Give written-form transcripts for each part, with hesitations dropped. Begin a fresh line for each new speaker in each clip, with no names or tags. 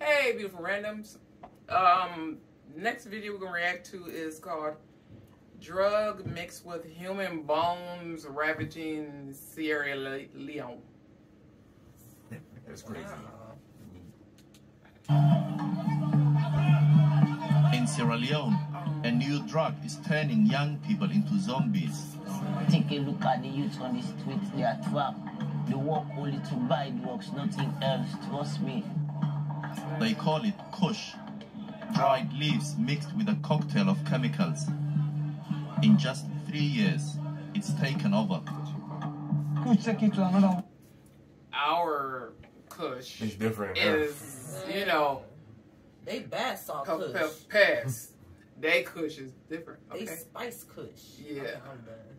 Hey, beautiful randoms. Next video we're gonna react to is called "Drug Mixed with Human Bones Ravaging Sierra Leone."
That's crazy.
In Sierra Leone, a new drug is turning young people into zombies.
Take a look at the youth on the streets, they are trapped. They work only to buy drugs, nothing else, trust me.
They call it Kush, dried leaves mixed with a cocktail of chemicals. In just 3 years, it's taken over.
Our Kush
It's different.
is, you know,
they bad salt Kush.
Pass. They Kush is different. Okay.
They spice Kush.
Yeah.
Okay, I'm done.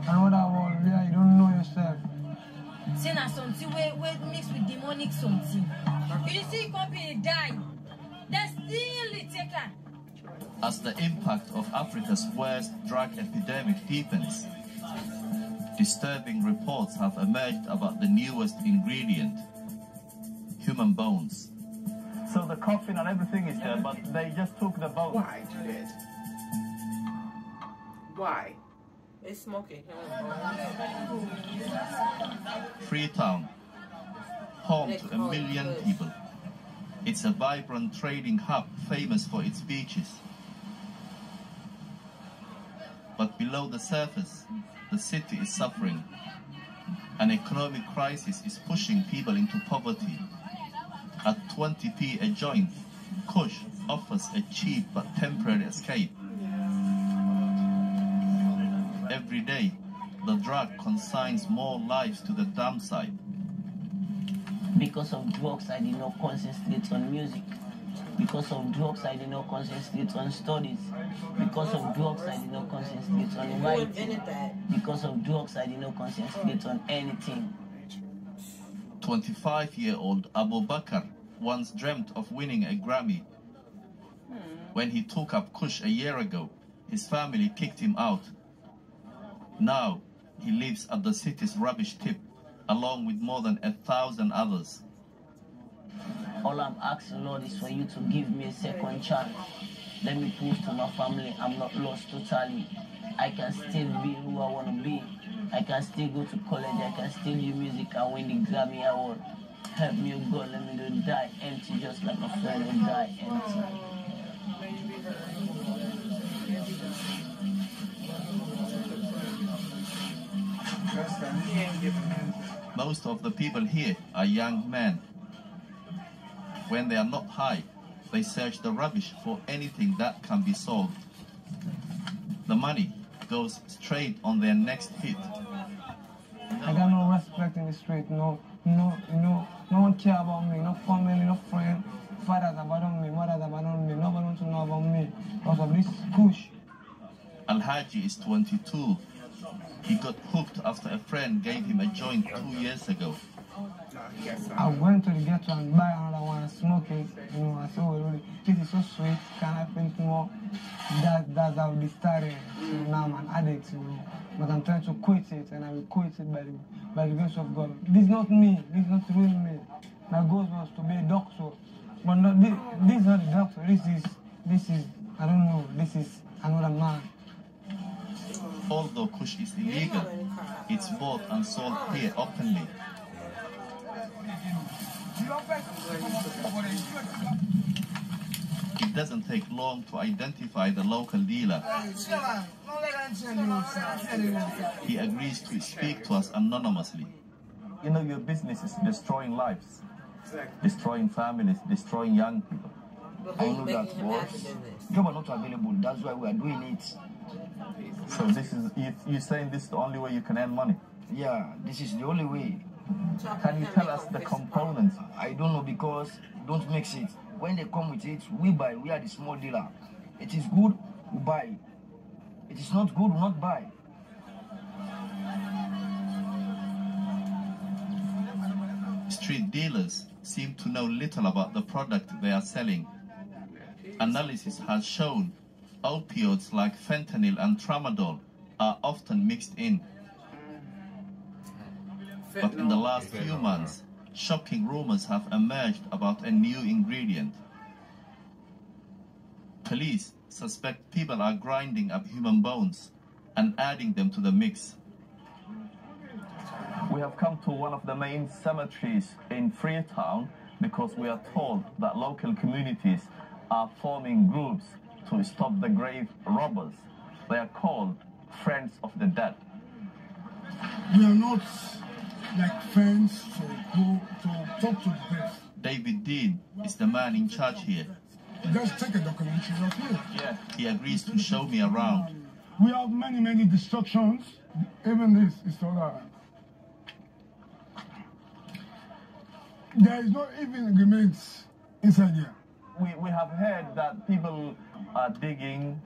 Another one where you don't know yourself.
Say na something we mix with demonic something. You see company die. They still take her.
As the impact of Africa's worst drug epidemic deepens, disturbing reports have emerged about the newest ingredient, human bones.
So the coffin and everything is there, but they just took the bones.
Why do that? Why?
They smoking.
Freetown, home to 1 million people. It's a vibrant trading hub famous for its beaches. But below the surface, the city is suffering. An economic crisis is pushing people into poverty. At 20p a joint, Kush offers a cheap but temporary escape. Every day, the drug consigns more lives to the downside.
Because of drugs, I did not concentrate on music. Because of drugs, I did not concentrate on studies. Because of drugs, I did not concentrate on writing. Because of drugs, I did not concentrate on anything.
25-year-old Abu Bakr once dreamt of winning a Grammy. When he took up Kush a year ago, his family kicked him out. Now, he lives at the city's rubbish tip, along with more than 1,000 others.
All I'm asking, Lord, is for you to give me a second chance. Let me prove to my family I'm not lost totally. I can still be who I want to be. I can still go to college. I can still do music and win the Grammy Award. Help me, oh God, let me not die empty, just like my friend will die empty.
Most of the people here are young men. When they are not high, they search the rubbish for anything that can be solved. The money goes straight on their next hit.
I got no respect in the street, no one care about me, no family, no friend. Fathers abandon me, mothers abandon me, nobody wants to know about me because of this Kush.
Al-Haji is 22. He got hooked after a friend gave him a joint 2 years ago.
I went to the ghetto and buy another one and smoke it. You know, I said, oh, really, this is so sweet. Can I think more? That's how this started. So now I'm an addict, you know. But I'm trying to quit it, and I will quit it by the grace of God. This is not me. This is not real me. My goal was to be a doctor, but not this is not a doctor. This is I don't know. This is another man.
Although Kush is illegal, it's bought and sold here openly. It doesn't take long to identify the local dealer. He agrees to speak to us anonymously.
You know, your business is destroying lives, destroying families, destroying young people.
I know that works.
Job are not available, that's why we are doing it. So this is, you're saying this is the only way you can earn money?
Yeah, this is the only way.
Can you tell us the components?
I don't know because don't mix it. When they come with it, we buy. We are the small dealer. It is good, we buy. It is not good, we not buy.
Street dealers seem to know little about the product they are selling. Analysis has shown opioids like fentanyl and tramadol are often mixed in. But in the last few months, shocking rumors have emerged about a new ingredient. Police suspect people are grinding up human bones and adding them to the mix.
We have come to one of the main cemeteries in Freetown because we are told that local communities are forming groups to stop the grave robbers. They are called Friends of the Dead.
We are not like friends to go to talk to the dead.
David Dean is the man in charge here.
Just take a documentary of here.
Yeah, he agrees to show me around.
We have many destructions. Even this is all that. There is not even remains inside here.
We have heard that people are digging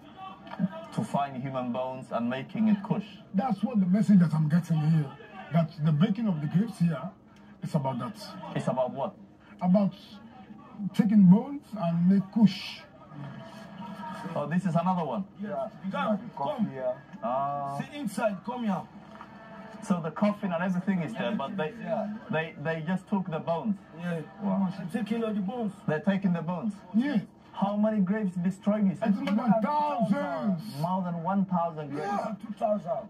to find human bones and making it kush.
That's what the message that I'm getting here. That the breaking of the graves here is about that.
It's about what?
About taking bones and make kush.
Oh, this is another one.
Yeah. Come here. Sit inside. Come here.
So the coffin and everything is there, but they just took the bones.
Yeah.
Wow.
Taking all the bones.
They're taking the bones.
Yeah.
How many graves destroyed?
It's more than thousands.
More than 1,000 graves.
Yeah, 2,000.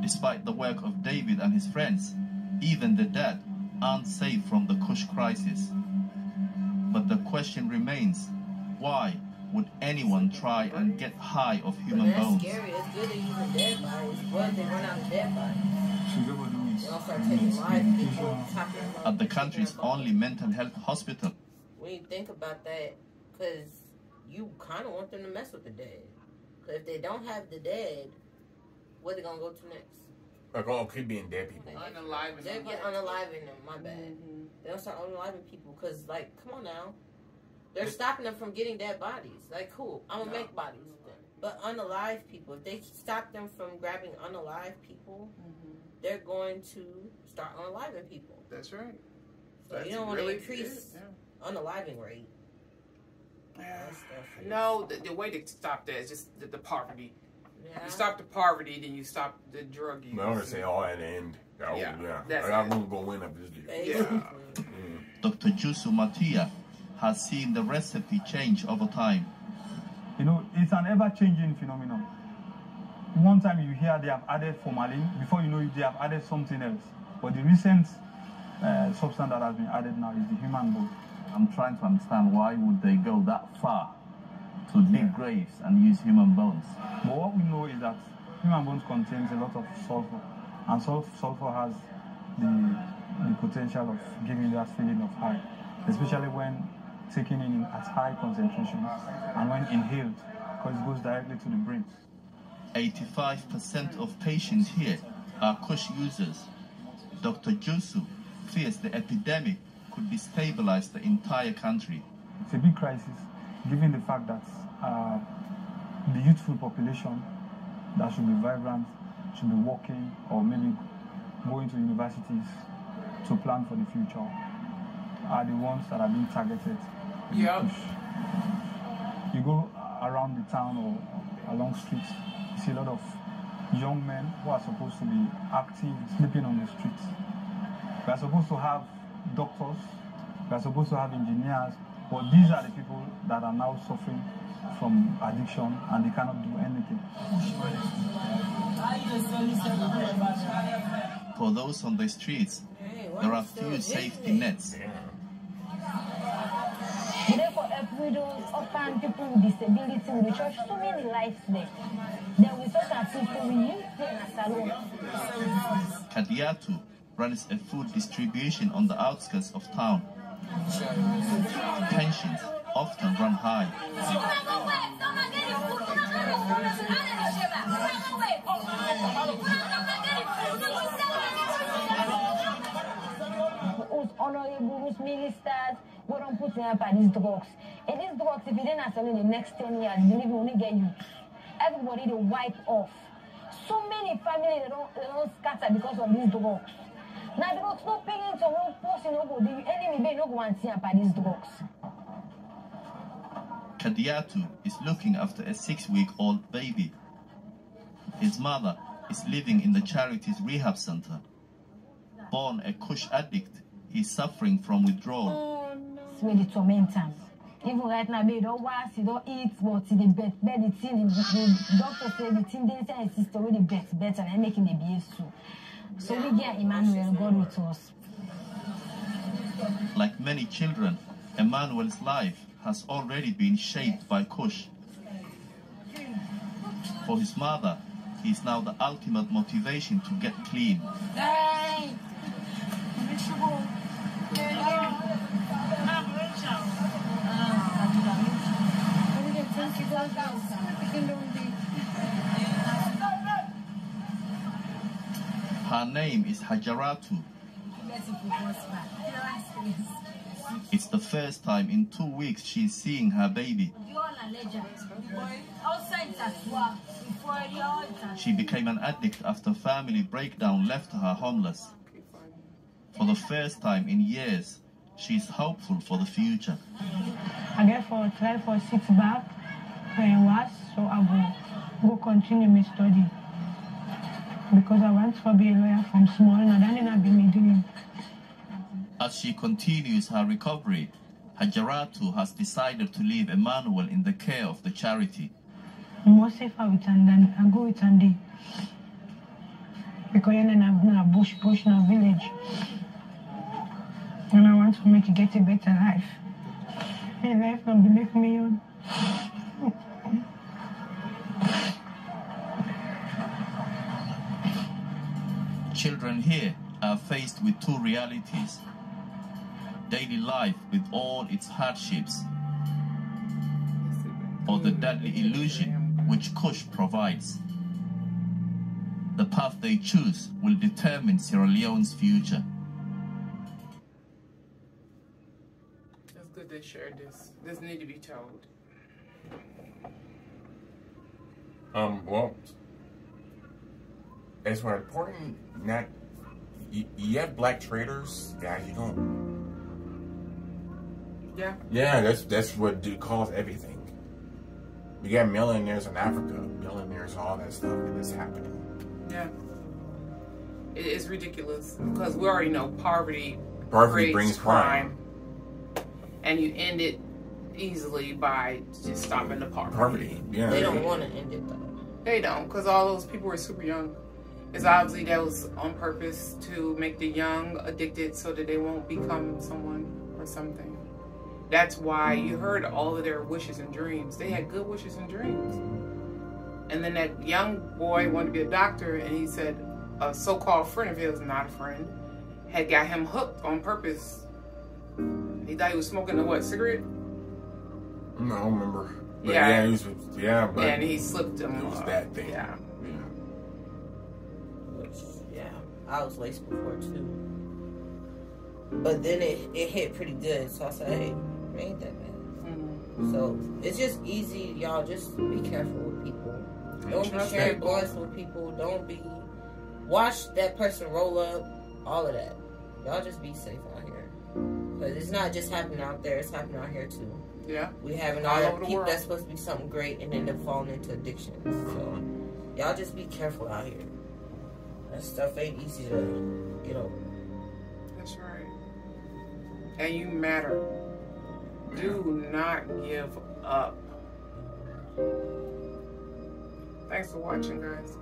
Despite the work of David and his friends, even the dead aren't safe from the Kush crisis. But the question remains, why would anyone try and get high of human bones?
That's scary. It's good to use a dead bodies. What they run out of dead bodies? They don't start taking live people.
At the country's only mental health hospital.
When you think about that, because you kind of want them to mess with the dead. Because if they don't have the dead, where they going to go to next?
They're going to keep being dead people.
Unaliving
They'll
them.
get unaliving them, my bad. They don't start unaliving people because, like, come on now. They're stopping them from getting dead bodies. Like, cool, I'm going to make bodies. But unalive people, if they stop them from grabbing unalive people, they're going to start unaliving people.
That's right.
So
That's
you don't want
really
to increase unaliving rate.
No, the way to stop that is just the poverty.
Yeah.
You stop the poverty, then you stop the drug use.
I'm going to say all at the end.
That's
I'm going to go win up this deal.
Dr. Jusu Matia has seen the recipe change over time.
You know, it's an ever-changing phenomenon. One time you hear they have added formalin, before you know it, they have added something else. But the recent substance that has been added now is the human bone.
I'm trying to understand why would they go that far to dig graves and use human bones.
But what we know is that human bones contains a lot of sulfur, and sulfur has the potential of giving you that feeling of high, especially when taken in at high concentrations and when inhaled, because it goes directly to the brain.
85% of patients here are Kush users. Dr. Jusu fears the epidemic could destabilize the entire country.
It's a big crisis, given the fact that the youthful population that should be vibrant, should be working, or maybe going to universities to plan for the future, are the ones that are being targeted.
Yeah.
You go around the town or along streets, you see a lot of young men who are supposed to be active, sleeping on the streets. We are supposed to have doctors, we are supposed to have engineers, but these are the people that are now suffering from addiction and they cannot do anything.
For those on the streets, there are few safety nets.
Therefore, help widows, orphan people with disability in the church, so many lives there. Then we sort of people we use in a salon.
Kadiatu runs a food distribution on the outskirts of town. Tensions often run high.
Who's honorable, who's ministers, we don't put them up at these drugs. And these drugs, if you didn't sell in the next 10 years, believe me, only get you. Everybody they wipe off. So many families they don't scatter because of these drugs. Now drugs no paying to no person no go the enemy may no go and see about these drugs.
Kadiatu is looking after a 6-week-old baby. His mother is living in the charity's rehab center. Born a kush addict, he is suffering from withdrawal.
It's really tormenting. Even right now, they don't watch, they don't eat, but the bed the thing, the doctor said the thing they say is already better and making the behave soon. So we get Emmanuel, God with us.
Like many children, Emmanuel's life has already been shaped by kush. For his mother, he is now the ultimate motivation to get clean. Her name is Hajaratu. It's the first time in 2 weeks she's seeing her baby. She became an addict after family breakdown left her homeless. For the first time in years, she's hopeful for the future.
I get for try for 6 back where I was, so I go continue my study. Because I want to be a lawyer from small, and then I'll be me doing.
As she continues her recovery, Hajaratu has decided to leave Emmanuel in the care of the charity.
I'm more safer with Andy. I go with Andy. Because I'm in a bush, in a village. And I want to make it get a better life. A life can be make me own.
Children here are faced with 2 realities. Daily life with all its hardships, or the deadly illusion which kush provides. The path they choose will determine Sierra Leone's future.
That's good they shared this. This needs to be told.
Well, it's more important not you have black traders, guys. You don't.
Yeah.
Yeah, that's what causes everything. We got millionaires in Africa, billionaires, all that stuff, and it's happening.
Yeah. It's ridiculous because we already know poverty
Brings crime.
And you end it easily by just stopping the poverty.
Yeah.
They don't want to end it though.
They don't, because all those people were super young. It's obviously that was on purpose to make the young addicted so that they won't become someone or something. That's why you heard all of their wishes and dreams. They had good wishes and dreams. And then that young boy wanted to be a doctor, and he said a so-called friend of his, not a friend, had got him hooked on purpose. He thought he was smoking a what, cigarette?
No, I don't remember. But
yeah.
But
and he slipped him.
It was that thing.
Yeah.
Yeah, I was laced before too. But then it hit pretty good, so I said, hey, it ain't that bad. Mm-hmm. So it's just easy, y'all. Just be careful with people. Don't be sharing blunts with people. Don't be watch that person roll up. All of that. Y'all just be safe out here. Because it's not just happening out there, it's happening out here too.
Yeah.
We having all that people that's supposed to be something great and end up falling into addiction. So y'all just be careful out here. That stuff ain't easy to get over.
That's right. And you matter. Do not give up. Thanks for watching, guys.